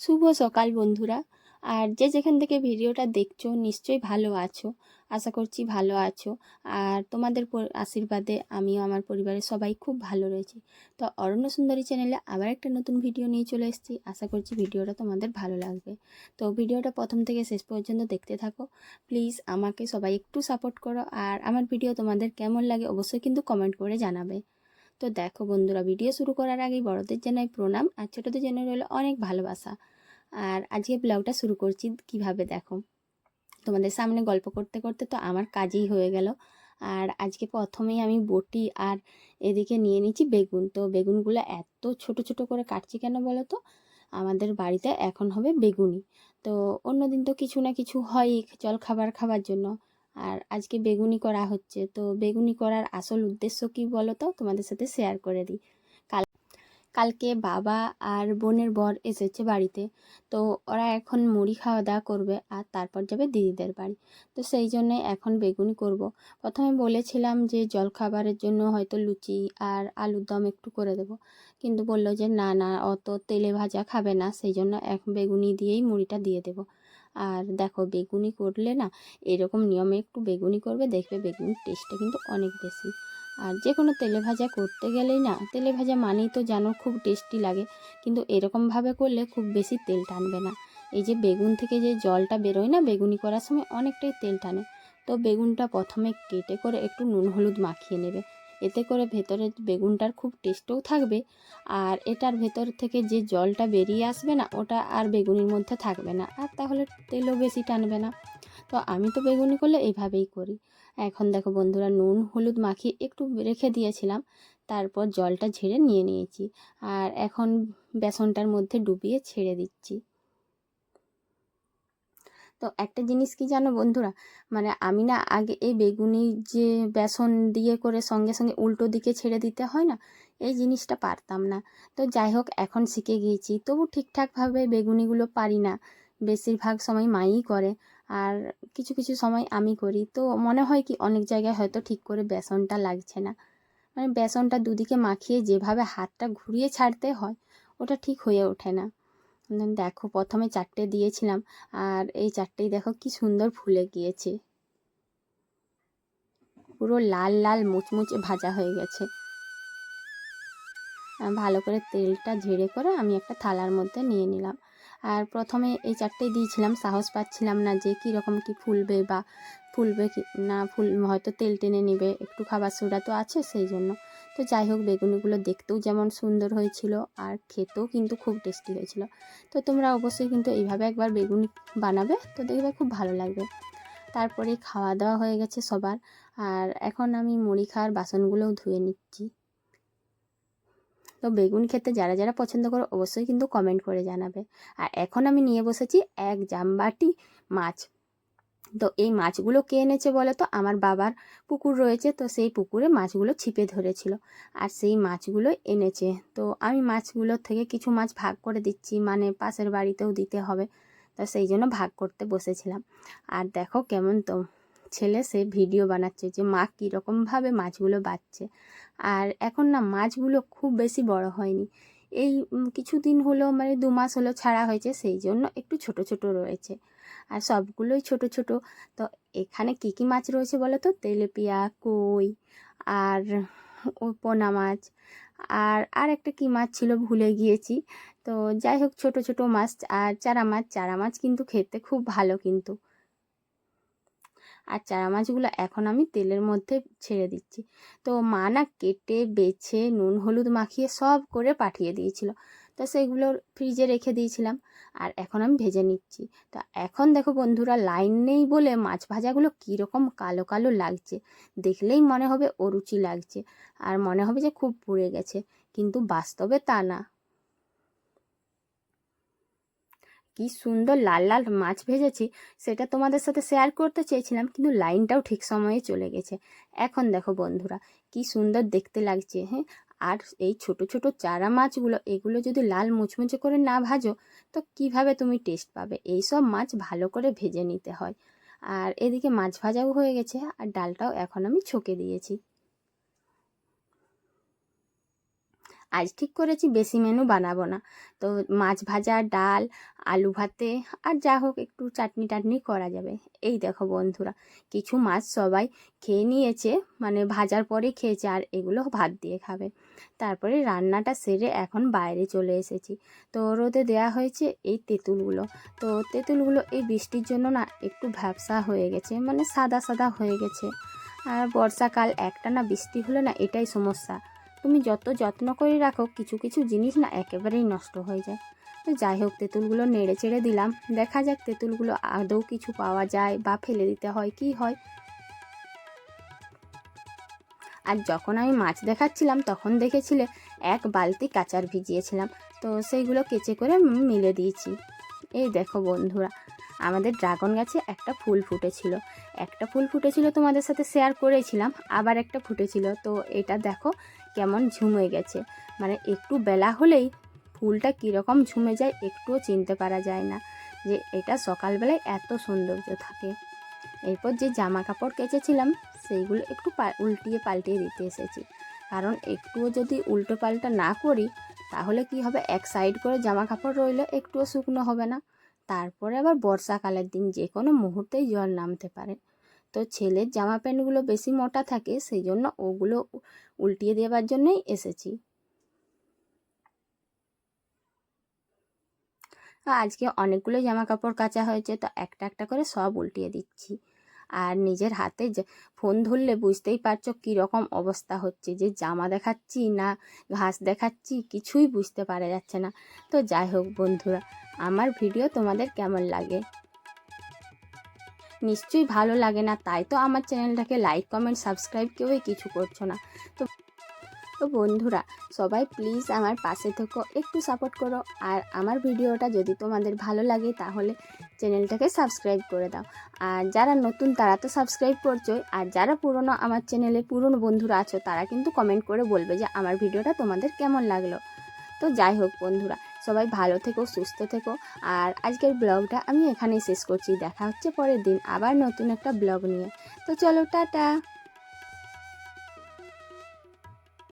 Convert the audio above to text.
শুভ সকাল বন্ধুরা। আর যে যেখান থেকে ভিডিওটা দেখছো নিশ্চয়ই ভালো আছো, আশা করছি ভালো আছো। আর তোমাদের আশীর্বাদে আমিও আমার পরিবারের সবাই খুব ভালো রয়েছি। তো অরণ্য সুন্দরী চ্যানেলে আবার একটা নতুন ভিডিও নিয়ে চলে এসেছি। আশা করছি ভিডিওটা তোমাদের ভালো লাগবে। তো ভিডিওটা প্রথম থেকে শেষ পর্যন্ত দেখতে থাকো। প্লিজ আমাকে সবাই একটু সাপোর্ট করো, আর আমার ভিডিও তোমাদের কেমন লাগে অবশ্যই কিন্তু কমেন্ট করে জানাবে। তো দেখো বন্ধুরা, ভিডিও শুরু করার আগেই বড়দের জানাই প্রণাম, আর ছোটদের জন্য রইল অনেক ভালোবাসা। আর আজকে ব্লগটা শুরু করছি কিভাবে দেখো, তোমাদের সামনে গল্প করতে করতে তো আমার কাজই হয়ে গেল। আর আজকে প্রথমেই আমি বটি আর এদিকে নিয়ে নিচ্ছি বেগুন। তো বেগুনগুলো এত ছোট ছোট করে কাটছি কেন বলো তো, আমাদের বাড়িতে এখন হবে বেগুনি। তো অন্যদিন তো কিছু না কিছু হয় জল খাবার খাবার জন্য, আর আজকে বেগুনি করা হচ্ছে। তো বেগুনি করার আসল উদ্দেশ্য কি বলো তো, তোমাদের সাথে শেয়ার করে দিই। কালকে বাবা আর বোনের বর এসেছে বাড়িতে। তো ওরা এখন মুড়ি খাওয়া দাওয়া করবে আর তারপর যাবে দিদিদের বাড়ি। তো সেই জন্যে এখন বেগুনি করব। প্রথমে বলেছিলাম যে জলখাবারের জন্য হয়তো লুচি আর আলুর দম একটু করে দেব, কিন্তু বললো যে না না, অত তেলে ভাজা খাবে না, সেই জন্য এখন বেগুনি দিয়েই মুড়িটা দিয়ে দেব। আর দেখো, বেগুনি করলে না এরকম নিয়মে একটু বেগুনি করবে, দেখবে বেগুনির টেস্টটা কিন্তু অনেক বেশি। আর যে কোনো তেলে ভাজা করতে গেলেই না, তেলে ভাজা মানেই তো জানো খুব টেস্টি লাগে, কিন্তু এরকমভাবে করলে খুব বেশি তেল টানবে না। এই যে বেগুন থেকে যে জলটা বেরোয় না বেগুনি করার সময়, অনেকটাই তেল টানে। তো বেগুনটা প্রথমে কেটে করে একটু নুন হলুদ মাখিয়ে নেবে, এতে করে ভেতরে বেগুনটার খুব টেস্টও থাকবে, আর এটার ভেতর থেকে যে জলটা বেরিয়ে আসবে না ওটা আর বেগুনির মধ্যে থাকবে না, আর তাহলে তেলও বেশি টানবে না। তো আমি তো বেগুনি করলে এইভাবেই করি। এখন দেখো বন্ধুরা, নুন হলুদ মাখিয়ে একটু রেখে দিয়েছিলাম, তারপর জলটা ঝেড়ে নিয়ে নিয়েছি। আর এখন বেসনটার মধ্যে ডুবিয়ে ছেড়ে দিচ্ছি। তো একটা জিনিস কি জানো বন্ধুরা, মানে আমি না আগে এই বেগুনি যে বেসন দিয়ে করে সঙ্গে সঙ্গে উল্টো দিকে ছেড়ে দিতে হয় না, এই জিনিসটা পারতাম না। তো যাই হোক, এখন শিখে গিয়েছি, তবু ঠিকঠাকভাবে বেগুনিগুলো পারি না। বেশিরভাগ সময় মাই করে, আর কিছু কিছু সময় আমি করি। তো মনে হয় কি অনেক জায়গায় হয়তো ঠিক করে বেসনটা লাগছে না, মানে বেসনটা দুদিকে মাখিয়ে যেভাবে হাতটা ঘুরিয়ে ছাড়তে হয় ওটা ঠিক হয়ে ওঠে না। দেখো প্রথমে 4টে দিয়েছিলাম, আর এই 4টেই দেখো কি সুন্দর ফুলে গিয়েছে, পুরো লাল লাল মুচমুচে ভাজা হয়ে গেছে। ভালো করে তেলটা ঝেড়ে করে আমি একটা থালার মধ্যে নিয়ে নিলাম। আর প্রথমে এই 4টেই দিয়েছিলাম, সাহস পাচ্ছিলাম না যে কীরকম কি ফুলবে, বা ফুলবে কি না, হয়তো তেল টেনে নেবে, একটু খাবার সোডা তো আছে সেই জন্য। তো যাই হোক, বেগুনিগুলো দেখতেও যেমন সুন্দর হয়েছিল আর খেতেও কিন্তু খুব টেস্টি হয়েছিল। তো তোমরা অবশ্যই কিন্তু এইভাবে একবার বেগুনি বানাবে, তো দেখবে খুব ভালো লাগবে। তারপরে খাওয়া দাওয়া হয়ে গেছে সবার, আর এখন আমি মুড়ি খাওয়ার বাসনগুলোও ধুয়ে নিচ্ছি। তো বেগুন খেতে যারা যারা পছন্দ করো অবশ্যই কিন্তু কমেন্ট করে জানাবে। আর এখন আমি নিয়ে বসেছি 1 জামবাটি মাছ। তো এই মাছগুলো কে এনেছে বলো তো, আমার বাবার পুকুর রয়েছে, তো সেই পুকুরে মাছগুলো ছিপে ধরেছিল, আর সেই মাছগুলো এনেছে। তো আমি মাছগুলোর থেকে কিছু মাছ ভাগ করে দিচ্ছি, মানে পাশের বাড়িতেও দিতে হবে, তো সেই জন্য ভাগ করতে বসেছিলাম। আর দেখো কেমন তো ছেলে সে ভিডিও বানাচ্ছে যে মা কীরকমভাবে মাছগুলো বাচ্ছে। আর এখন না মাছগুলো খুব বেশি বড় হয়নি, এই কিছুদিন হলো, মানে 2 মাস হলো ছাড়া হয়েছে, সেই জন্য একটু ছোট ছোট রয়েছে, আর সবগুলোই ছোট ছোট। তো এখানে কী কী মাছ রয়েছে বলো তো, তেলাপিয়া, কই, আর পোনা মাছ, আর একটা কী মাছ ছিল ভুলে গিয়েছি। তো যাই হোক, ছোট ছোট মাছ। আর চারা মাছ কিন্তু খেতে খুব ভালো কিন্তু। আর চারা মাছগুলো এখন আমি তেলের মধ্যে ছেড়ে দিচ্ছি। তো মা না কেটে বেছে নুন হলুদ মাখিয়ে সব করে পাঠিয়ে দিয়েছিল, তো সেগুলো ফ্রিজে রেখে দিয়েছিলাম, আর এখন আমি ভেজে নিচ্ছি। তো এখন দেখো বন্ধুরা, লাইন নেই বলে মাছ ভাজাগুলো কীরকম কালো কালো লাগছে, দেখলেই মনে হবে অরুচি লাগছে, আর মনে হবে যে খুব পুড়ে গেছে, কিন্তু বাস্তবে তা না। কি সুন্দর লাল লাল মাছ ভেজেছি, সেটা তোমাদের সাথে শেয়ার করতে চেয়েছিলাম, কিন্তু লাইনটাও ঠিক সময়ে চলে গেছে। এখন দেখো বন্ধুরা, কি সুন্দর দেখতে লাগছে। হ্যাঁ, আর এই ছোট ছোট চারা মাছগুলো, এগুলো যদি লাল মুচমুচে করে না ভাজো তো কিভাবে তুমি টেস্ট পাবে। এই সব মাছ ভালো করে ভেজে নিতে হয়। আর এদিকে মাছ ভাজাও হয়ে গেছে, আর ডালটাও এখন আমি ছকে দিয়েছি। আজ ঠিক করেছি বেশি মেনু বানাবো না, তো মাছ ভাজা, ডাল, আলু ভাতে আর যা হোক একটু চাটনি টাটনি করা যাবে। এই দেখো বন্ধুরা, কিছু মাছ সবাই খেয়ে নিয়েছে, মানে ভাজার পরে খেয়েছে, আর এগুলো ভাত দিয়ে খাবে। তারপরে রান্নাটা সেরে এখন বাইরে চলে এসেছি। তো রোদে দেয়া হয়েছে এই তেঁতুলগুলো। তো তেঁতুলগুলো এই বৃষ্টির জন্য না একটু ভ্যাপসা হয়ে গেছে, মানে সাদা সাদা হয়ে গেছে। আর বর্ষাকাল একটানা বৃষ্টি হলে না এটাই সমস্যা, তুমি যত যত্ন করে রাখো কিছু কিছু জিনিস না একেবারেই নষ্ট হয়ে যায়। তো যাই হোক, তেঁতুলগুলো নেড়ে চেড়ে দিলাম, দেখা যাক তেঁতুলগুলো আদৌ কিছু পাওয়া যায় বা ফেলে দিতে হয় কি হয়। আর যখন আমি মাছ দেখাচ্ছিলাম তখন দেখেছিলে এক বালতি কাঁচার ভিজিয়েছিলাম, তো সেইগুলো কেচে করে মিলে দিয়েছি। এই দেখো বন্ধুরা, আমাদের ড্রাগন গাছে একটা ফুল ফুটেছিল তোমাদের সাথে শেয়ার করেছিলাম, আবার একটা ফুটেছিল। তো এটা দেখো কেমন ঝুমে গেছে, মানে একটু বেলা হলেই ফুলটা কীরকম ঝুমে যায় একটুও চিনতে পারা যায় না যে এটা সকালবেলায় এত সৌন্দর্য থাকে। এরপর যে জামা কাপড় কেচেছিলাম সেইগুলো একটু উল্টিয়ে পাল্টিয়ে দিতে এসেছি, কারণ একটুও যদি উল্টো পাল্টা না করি তাহলে কি হবে, এক সাইড করে জামা কাপড় রইলে একটুও শুকনো হবে না। তারপরে আবার বর্ষাকালের দিন যে কোনো মুহূর্তেই জল নামতে পারে। তো ছেলের জামা প্যান্টগুলো বেশি মোটা থাকে, সেই জন্য ওগুলো উল্টিয়ে দেওয়ার জন্যই এসেছি। আজকে অনেকগুলো জামা কাপড় কাচা হয়েছে, তো একটা একটা করে সব উল্টিয়ে দিচ্ছি। আর নিজের হাতে যে ফোন ধরলে বুঝতেই পারছো কীরকম অবস্থা হচ্ছে, যে জামা দেখাচ্ছি না ঘাস দেখাচ্ছি কিছুই বুঝতে পারা যাচ্ছে না। তো যাই হোক বন্ধুরা, আমার ভিডিও তোমাদের কেমন লাগে নিশ্চয়ই ভালো লাগে না, তাই তো আমার চ্যানেলটাকে লাইক কমেন্ট সাবস্ক্রাইব কেউই কিছু করছো না। তো তো বন্ধুরা, সবাই প্লিজ আমার পাশে থেকো, একটু সাপোর্ট করো। আর আমার ভিডিওটা যদি তোমাদের ভালো লাগে তাহলে চ্যানেলটাকে সাবস্ক্রাইব করে দাও। আর যারা নতুন তারা তো সাবস্ক্রাইব করছোই, আর যারা পুরনো আমার চ্যানেলে পুরনো বন্ধুরা আছো তারা কিন্তু কমেন্ট করে বলবে যে আমার ভিডিওটা তোমাদের কেমন লাগলো। তো যাই হোক বন্ধুরা, সবাই ভালো থেকো, সুস্থ থেকো। আর আজকের ব্লগটা আমি এখানেই শেষ করছি, দেখা হচ্ছে পরের দিন আবার নতুন একটা ব্লগ নিয়ে। তো চলো, টাটা।